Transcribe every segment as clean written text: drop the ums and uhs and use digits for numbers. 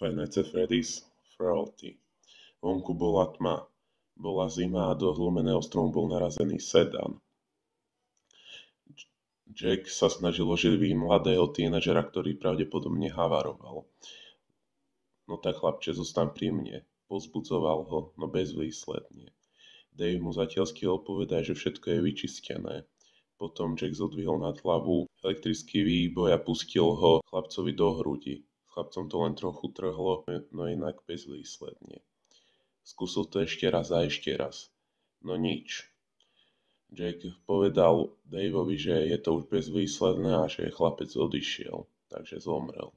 Five Nights at Freddy's Frailty. Vonku bola tma. Bola zima a do zlomeného stromu bol narazený sedán. Jack sa snažil oživiť mladého tínedžera, ktorý pravdepodobne havaroval. No tak chlapče, zostaň pri mne. Povzbudzoval ho, no bezvýsledne. Dave mu zatiaľ stihol povedať, že všetko je vyčistené. Potom Jack zodvihol nad hlavu elektrický výboj a pustil ho chlapcovi do hrudi. S chlapcom to len trochu trhlo, no inak bezvýsledne. Skúsil to ešte raz a ešte raz. No nič. Jack povedal Daveovi, že je to už bezvýsledné a že chlapec odišiel, takže zomrel.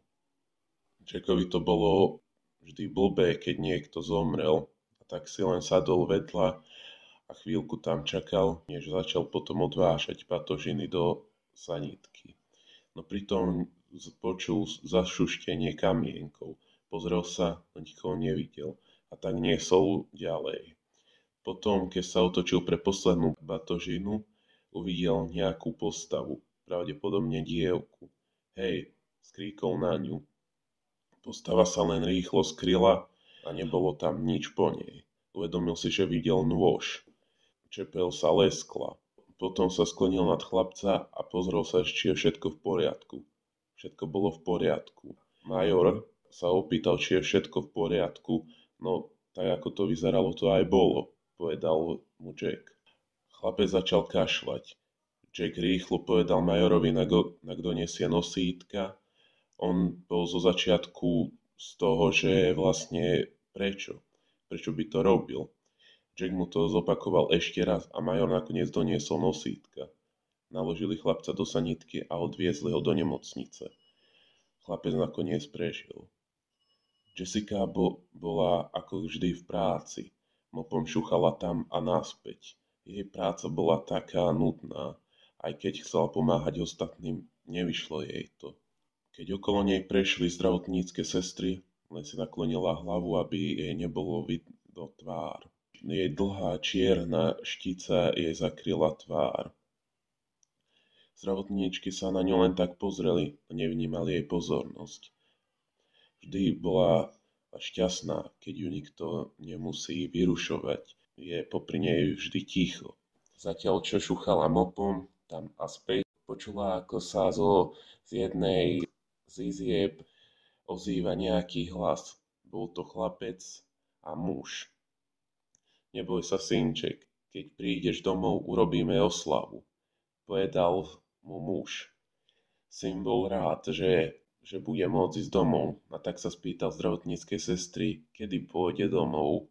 Jackovi to bolo vždy blbé, keď niekto zomrel, a tak si len sadol vedľa a chvíľku tam čakal, než začal potom odvážať batožiny do sanitky. No pritom počul zašuštenie kamienkov. Pozrel sa, no nikoho nevidel a tak niesol ďalej. Potom, keď sa otočil pre poslednú batožinu, uvidel nejakú postavu, pravdepodobne dievku. Hej, skríkol na ňu. Postava sa len rýchlo skryla a nebolo tam nič po nej. Uvedomil si, že videl nôž. Čepel sa leskla. Potom sa sklonil nad chlapca a pozrel sa, či je všetko v poriadku. Všetko bolo v poriadku. Major sa opýtal, či je všetko v poriadku, no tak ako to vyzeralo, to aj bolo, povedal mu Jack. Chlapec začal kašľať. Jack rýchlo povedal majorovi, na kto nesie nosítka. On bol zo začiatku z toho, že vlastne prečo by to robil. Jack mu to zopakoval ešte raz a major nakoniec doniesol nosítka. Naložili chlapca do sanitky a odviezli ho do nemocnice. Chlapec nakoniec prežil. Jessica bola ako vždy v práci. Mopom šuchala tam a naspäť. Jej práca bola taká nudná. Aj keď chcela pomáhať ostatným, nevyšlo jej to. Keď okolo nej prešli zdravotnícke sestry, len si naklonila hlavu, aby jej nebolo vidno tvár. Jej dlhá čierna štica jej zakryla tvár. Zdravotníčky sa na ňu len tak pozreli a nevnímali jej pozornosť. Vždy bola šťastná, keď ju nikto nemusí vyrušovať. Je popri nej vždy ticho. Zatiaľ čo šuchala mopom tam a späť, počula, ako sa z jednej z izieb ozýva nejaký hlas. Bol to chlapec a muž. Neboj sa, synček, keď prídeš domov, urobíme oslavu, povedal mu muž. Syn bol rád, že bude môcť ísť domov, a tak sa spýtal zdravotníckej sestry, kedy pôjde domov.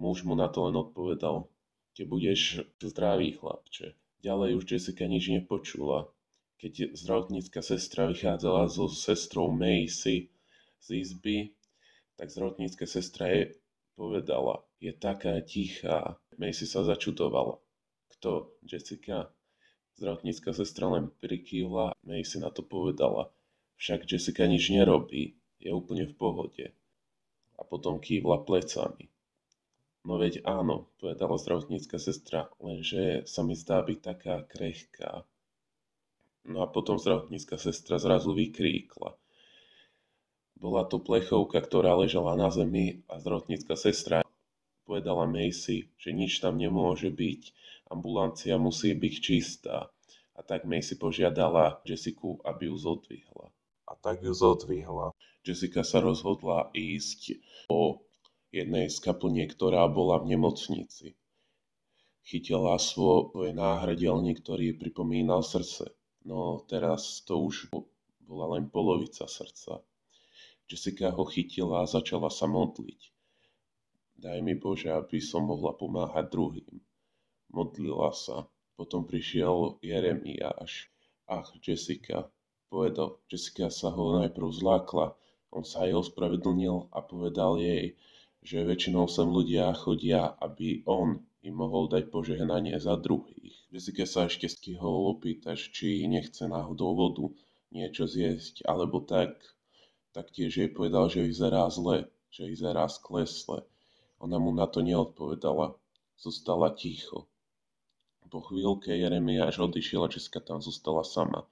Muž mu na to len odpovedal, keď budeš zdravý, chlapče. Ďalej už Jessica nič nepočula. Keď zdravotnícka sestra vychádzala so sestrou Macy z izby, tak zdravotnícka sestra jej povedala, je taká tichá. Macy sa začudovala. Kto? Jessica? Zdravotnícka sestra len prikývla, Macy na to povedala. Však Jessica nič nerobí, je úplne v pohode. A potom kývla plecami. No veď áno, povedala zdravotnícka sestra, lenže sa mi zdá byť taká krehká. No a potom zdravotnícka sestra zrazu vykríkla. Bola to plechovka, ktorá ležala na zemi a zdravotnícka sestra povedala Macy, že nič tam nemôže byť. Ambulancia musí byť čistá. A tak Macy požiadala Jessiku, aby ju zodvihla. A tak ju zodvihla. Jessica sa rozhodla ísť po jednej z kaplniek, ktorá bola v nemocnici. Chytila svoj náhrdelník, ktorý pripomínal srdce. No teraz to už bola len polovica srdca. Jessica ho chytila a začala sa modliť. Daj mi Bože, aby som mohla pomáhať druhým. Modlila sa. Potom prišiel Jeremiáš. Ach, Jessica, povedal. Jessica sa ho najprv zlákla. On sa jej ospravedlnil a povedal jej, že väčšinou sem ľudia chodia, aby on im mohol dať požehnanie za druhých. Jessica sa ešte stihol opýtať, či nechce náhodou vodu, niečo zjesť, alebo tak. Taktiež jej povedal, že vyzerá zle, že vyzerá sklesle. Ona mu na to neodpovedala. Zostala ticho. Po chvíľke Jeremiáš odišiel a Jessica tam zostala sama.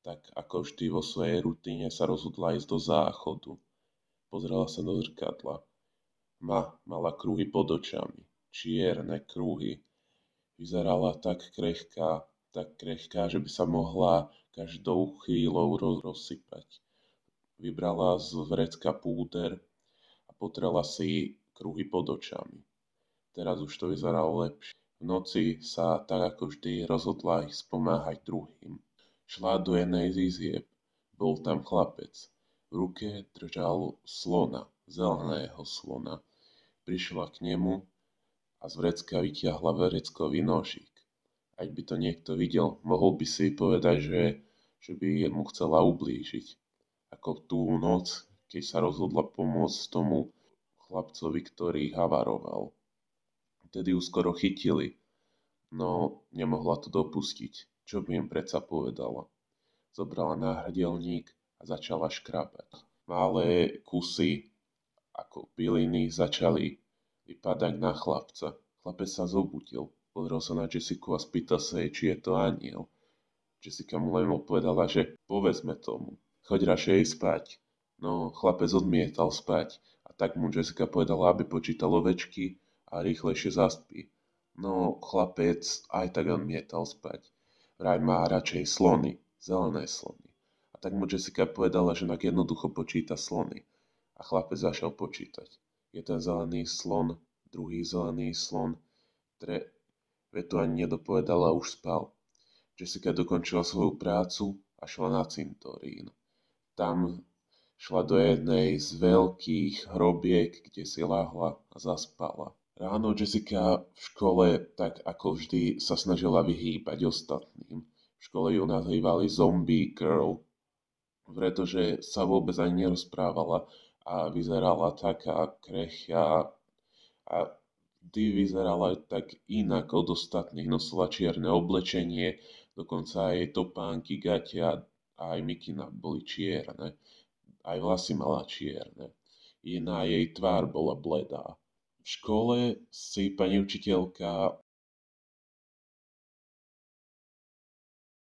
Tak ako vždy vo svojej rutine sa rozhodla ísť do záchodu. Pozrela sa do zrkadla. Mala kruhy pod očami, čierne kruhy. Vyzerala tak krehká, že by sa mohla každou chvíľou rozsypať. Vybrala z vrecka púder a potrela si kruhy pod očami. Teraz už to vyzeralo lepšie. V noci sa, tak ako vždy, rozhodla ísť pomáhať druhým. Šla do jednej z izieb. Bol tam chlapec. V ruke držal slona, zeleného slona. Prišla k nemu a z vrecka vytiahla vreckový nožík. Ak by to niekto videl, mohol by si povedať, že by mu chcela ublížiť. Ako tú noc, keď sa rozhodla pomôcť tomu chlapcovi, ktorý havaroval. Vtedy ju skoro chytili, no nemohla to dopustiť. Čo by im predsa povedala? Zobrala náhrdelník a začala škrábať. Malé kusy ako byliny začali vypadať na chlapca. Chlapec sa zobudil, pozrel sa na Jessiku a spýtal sa jej, či je to anjel. Jessica mu len odpovedala, že povedzme tomu, choď radšej spať. No, chlapec odmietal spať a tak mu Jessica povedala, aby počítal ovečky a rýchlejšie zaspí. No, chlapec aj tak odmietal spať. Vraj má radšej slony, zelené slony. A tak mu Jessica povedala, že tak jednoducho počíta slony. A chlapec začal počítať. Jeden zelený slon, druhý zelený slon, vetu ani nedopovedala, už spal. Jessica dokončila svoju prácu a šla na cintorín. Tam šla do jednej z veľkých hrobiek, kde si ľahla a zaspala. Ráno Jessica v škole, tak ako vždy, sa snažila vyhýbať ostatným. V škole ju nazývali Zombie Girl, pretože sa vôbec ani nerozprávala a vyzerala taká krehká a vždy vyzerala tak inak od ostatných. Nosila čierne oblečenie, dokonca aj topánky, gatia a aj mikina boli čierne. Aj vlasy mala čierne. Iná jej tvár bola bledá. V škole si pani učiteľka